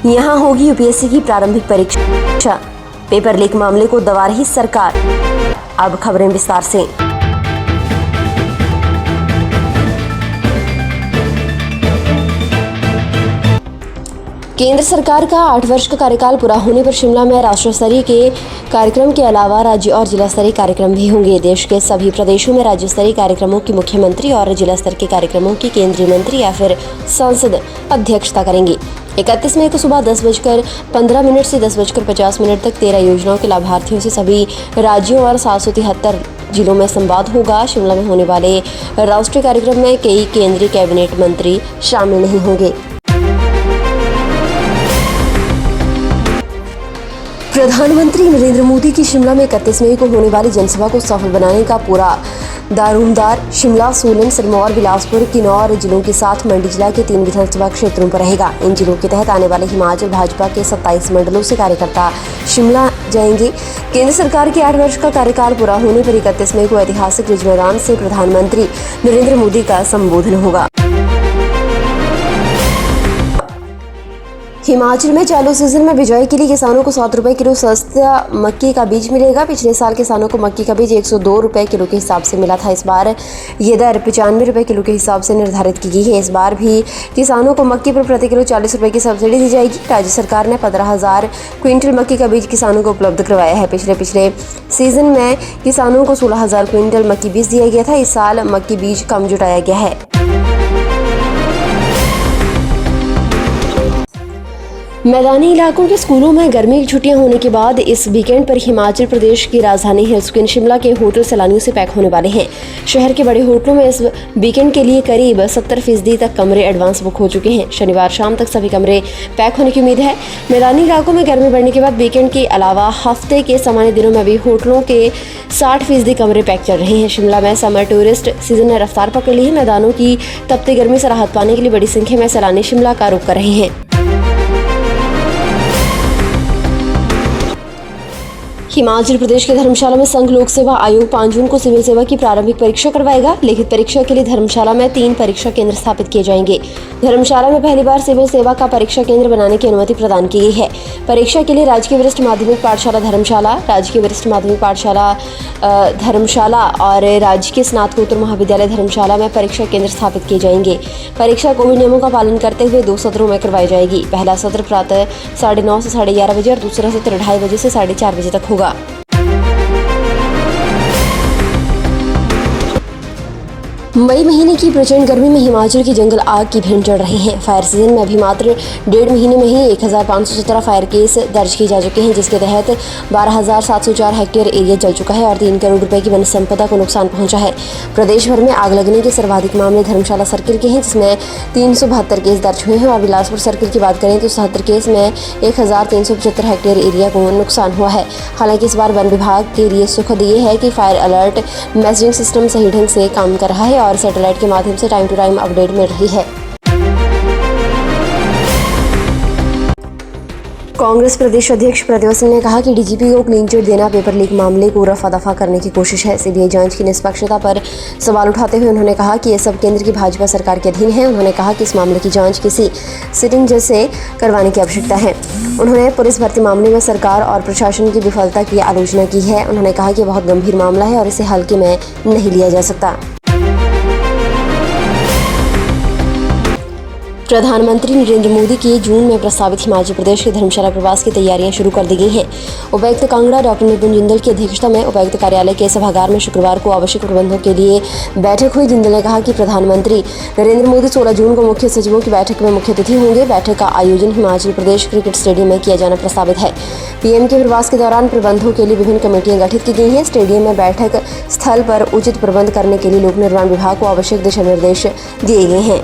यहां होगी यूपीएससी की प्रारंभिक परीक्षा। पेपर लीक मामले को दबा रही सरकार। अब खबरें विस्तार से। केंद्र सरकार का 8 वर्ष का कार्यकाल पूरा होने पर शिमला में राष्ट्रीय स्तरीय के कार्यक्रम के अलावा राज्य और जिला स्तरीय कार्यक्रम भी होंगे। देश के सभी प्रदेशों में राज्य स्तरीय कार्यक्रमों की मुख्यमंत्री और जिला स्तर के कार्यक्रमों की केंद्रीय मंत्री या फिर सांसद अध्यक्षता करेंगे। 31 मई को सुबह 10:15 से 10:50 तक 13 योजनाओं के लाभार्थियों से सभी राज्यों और 773 जिलों में संवाद होगा। शिमला में होने वाले राष्ट्रीय कार्यक्रम में कई केंद्रीय कैबिनेट मंत्री शामिल नहीं होंगे। प्रधानमंत्री नरेंद्र मोदी की शिमला में 31 मई को होने वाली जनसभा को सफल बनाने का पूरा दारोमदार शिमला, सोलन, सिरमौर, बिलासपुर, किन्नौर जिलों के साथ मंडी जिला के 3 विधानसभा क्षेत्रों पर रहेगा। इन जिलों के तहत आने वाले हिमाचल भाजपा के 27 मंडलों से कार्यकर्ता शिमला जाएंगे। केंद्र सरकार के 8 वर्ष का कार्यकाल पूरा होने पर 31 मई को ऐतिहासिक रिज मैदान से प्रधानमंत्री नरेंद्र मोदी का संबोधन होगा। हिमाचल में चालू सीजन में बिजाई के लिए किसानों को 7 रुपए किलो सस्ता मक्की का बीज मिलेगा। पिछले साल किसानों को मक्की का बीज 102 रुपए किलो के हिसाब से मिला था। इस बार ये दर 95 रुपए किलो के हिसाब से निर्धारित की गई है। इस बार भी किसानों को मक्की पर प्रति किलो 40 रुपए की सब्सिडी दी जाएगी। राज्य सरकार ने 15,000 क्विंटल मक्की का बीज किसानों को उपलब्ध करवाया है। पिछले सीजन में किसानों को 16,000 क्विंटल मक्की बीज दिया गया था। इस साल मक्की बीज कम जुटाया गया है। मैदानी इलाकों के स्कूलों में गर्मी की छुट्टियां होने के बाद इस वीकेंड पर हिमाचल प्रदेश की राजधानी हिल्स क्वीन शिमला के होटल सैलानियों से पैक होने वाले हैं। शहर के बड़े होटलों में इस वीकेंड के लिए करीब 70% तक कमरे एडवांस बुक हो चुके हैं। शनिवार शाम तक सभी कमरे पैक होने की उम्मीद है। मैदानी इलाकों में गर्मी बढ़ने के बाद वीकेंड के अलावा हफ्ते के सामान्य दिनों में भी होटलों के 60% कमरे पैक चल रहे हैं। शिमला में समर टूरिस्ट सीजन ने रफ्तार पकड़ ली है। मैदानों की तपती गर्मी से राहत पाने के लिए बड़ी संख्या में सैलानी शिमला का रुख कर रहे हैं। हिमाचल प्रदेश के धर्मशाला में संघ लोक सेवा आयोग 5 जून को सिविल सेवा की प्रारंभिक परीक्षा करवाएगा। लिखित परीक्षा के लिए धर्मशाला में 3 परीक्षा केंद्र स्थापित किए जाएंगे। धर्मशाला में पहली बार सिविल सेवा का परीक्षा केंद्र बनाने की अनुमति प्रदान की गई है। परीक्षा के लिए राजकीय वरिष्ठ माध्यमिक पाठशाला धर्मशाला, राजकीय वरिष्ठ माध्यमिक पाठशाला धर्मशाला और राजकीय स्नातकोत्तर महाविद्यालय धर्मशाला में परीक्षा केंद्र स्थापित किए जाएंगे। परीक्षा कोविड नियमों का पालन करते हुए 2 सत्रों में करवाई जाएगी। पहला सत्र प्रातः 9:30 से 11:30 बजे और दूसरा सत्र 2:30 बजे से 4:30 बजे तक होगा। मई महीने की प्रचंड गर्मी में हिमाचल की जंगल आग की भिड़ चढ़ रही है। फायर सीजन में अभी मात्र 1.5 महीने में ही 1517 फायर केस दर्ज किए जा चुके हैं, जिसके तहत 12,704 हेक्टेयर एरिया जल चुका है और 3 करोड़ रुपए की वन संपदा को नुकसान पहुंचा है। प्रदेश भर में आग लगने के सर्वाधिक मामले धर्मशाला सर्किल के हैं, जिसमें 372 केस दर्ज हुए हैं और बिलासपुर सर्किल की बात करें तो 77 केस में 1,375 हेक्टेयर एरिया को नुकसान हुआ है। हालांकि इस बार वन विभाग के लिए सुखद ये है कि फायर अलर्ट मैसेजिंग सिस्टम सही ढंग से काम कर रहा है और सैटेलाइट के माध्यम से टाइम टू टाइम अपडेट मिल रही है। कांग्रेस प्रदेश अध्यक्ष प्रद्युम्न सिंह ने कहा कि डीजीपी को क्लीन चिट देना पेपर लीक मामले को रफा दफा करने की कोशिश है। सीबीआई जांच की निष्पक्षता पर सवाल उठाते हुए उन्होंने कहा कि ये सब केंद्र की भाजपा सरकार के अधीन है। उन्होंने कहा कि इस मामले की जांच किसी सिटिंग जज से करवाने की आवश्यकता है। उन्होंने पुलिस भर्ती मामले में सरकार और प्रशासन की विफलता की आलोचना की है। उन्होंने कहा कि बहुत गंभीर मामला है और इसे हल्के में नहीं लिया जा सकता। प्रधानमंत्री नरेंद्र मोदी के जून में प्रस्तावित हिमाचल प्रदेश के धर्मशाला प्रवास की तैयारियां शुरू कर दी गई हैं। उपायुक्त कांगड़ा डॉक्टर निपुण जिंदल की अध्यक्षता में उपायुक्त कार्यालय के सभागार में शुक्रवार को आवश्यक प्रबंधों के लिए बैठक हुई। जिंदल ने कहा कि प्रधानमंत्री नरेंद्र मोदी 16 जून को मुख्य सचिवों की बैठक में मुख्य अतिथि होंगे। बैठक का आयोजन हिमाचल प्रदेश क्रिकेट स्टेडियम में किया जाना प्रस्तावित है। पीएम के प्रवास के दौरान प्रबंधों के लिए विभिन्न कमेटियां गठित की गई हैं। स्टेडियम में बैठक स्थल पर उचित प्रबंध करने के लिए लोक निर्माण विभाग को आवश्यक दिशा निर्देश दिए गए हैं।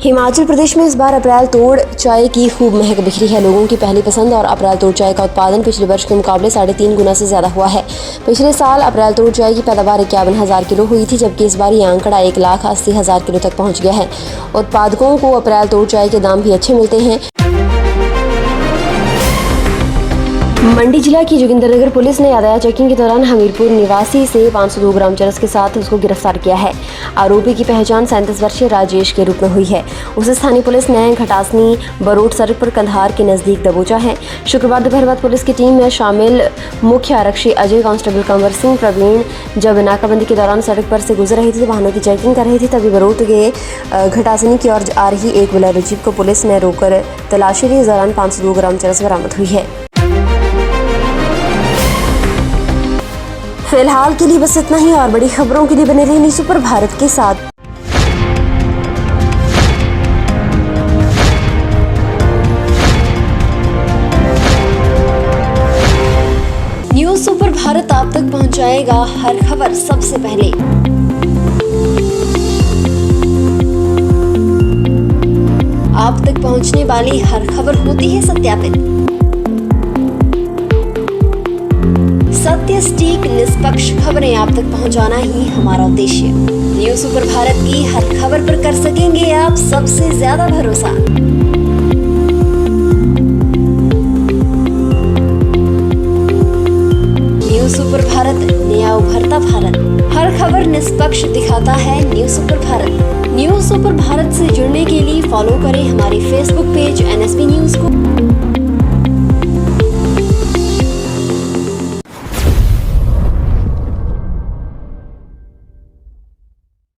हिमाचल प्रदेश में इस बार अप्रैल तोड़ चाय की खूब महक बिखरी है। लोगों की पहली पसंद और अप्रैल तोड़ चाय का उत्पादन पिछले वर्ष के मुकाबले 3.5 गुना से ज्यादा हुआ है। पिछले साल अप्रैल तोड़ चाय की पैदावार 51,000 किलो हुई थी, जबकि इस बार यह आंकड़ा 1,80,000 किलो तक पहुंच गया है। उत्पादकों को अप्रैल तोड़ चाय के दाम भी अच्छे मिलते हैं। मंडी जिला की जोगिंदरनगर पुलिस ने यातायात चेकिंग के दौरान हमीरपुर निवासी से 502 ग्राम चरस के साथ उसको गिरफ्तार किया है। आरोपी की पहचान 37 वर्षीय राजेश के रूप में हुई है। उसे स्थानीय पुलिस ने घटासनी बरोट सड़क पर कंधार के नजदीक दबोचा है। शुक्रवार दोपहर बाद पुलिस की टीम में शामिल मुख्य आरक्षी अजय, कांस्टेबल कंवर सिंह, प्रवीण जब नाकाबंदी के दौरान सड़क पर से गुजर रहे थे, वाहनों की चेकिंग कर रहे थे, तभी बरोट के घटासनी की ओर आ रही एक बोलेरो जीप को पुलिस ने रोककर तलाशी ली। इस दौरान 502 ग्राम चरस बरामद हुई है। फिलहाल के लिए बस इतना ही। और बड़ी खबरों के लिए बने रहिए न्यूज़ सुपर भारत के साथ। न्यूज़ सुपर भारत आप तक पहुंचाएगा हर खबर सबसे पहले। आप तक पहुंचने वाली हर खबर होती है सत्यापित, सत्य, सटीक, निष्पक्ष खबरें आप तक पहुंचाना ही हमारा उद्देश्य। न्यूज़ सुपर भारत की हर खबर पर कर सकेंगे आप सबसे ज्यादा भरोसा। न्यूज़ सुपर भारत, नया उभरता भारत। हर खबर निष्पक्ष दिखाता है news super Bharat. News super Bharat से जुड़ने के लिए फॉलो करें हमारे फेसबुक पेज NSP न्यूज़ को।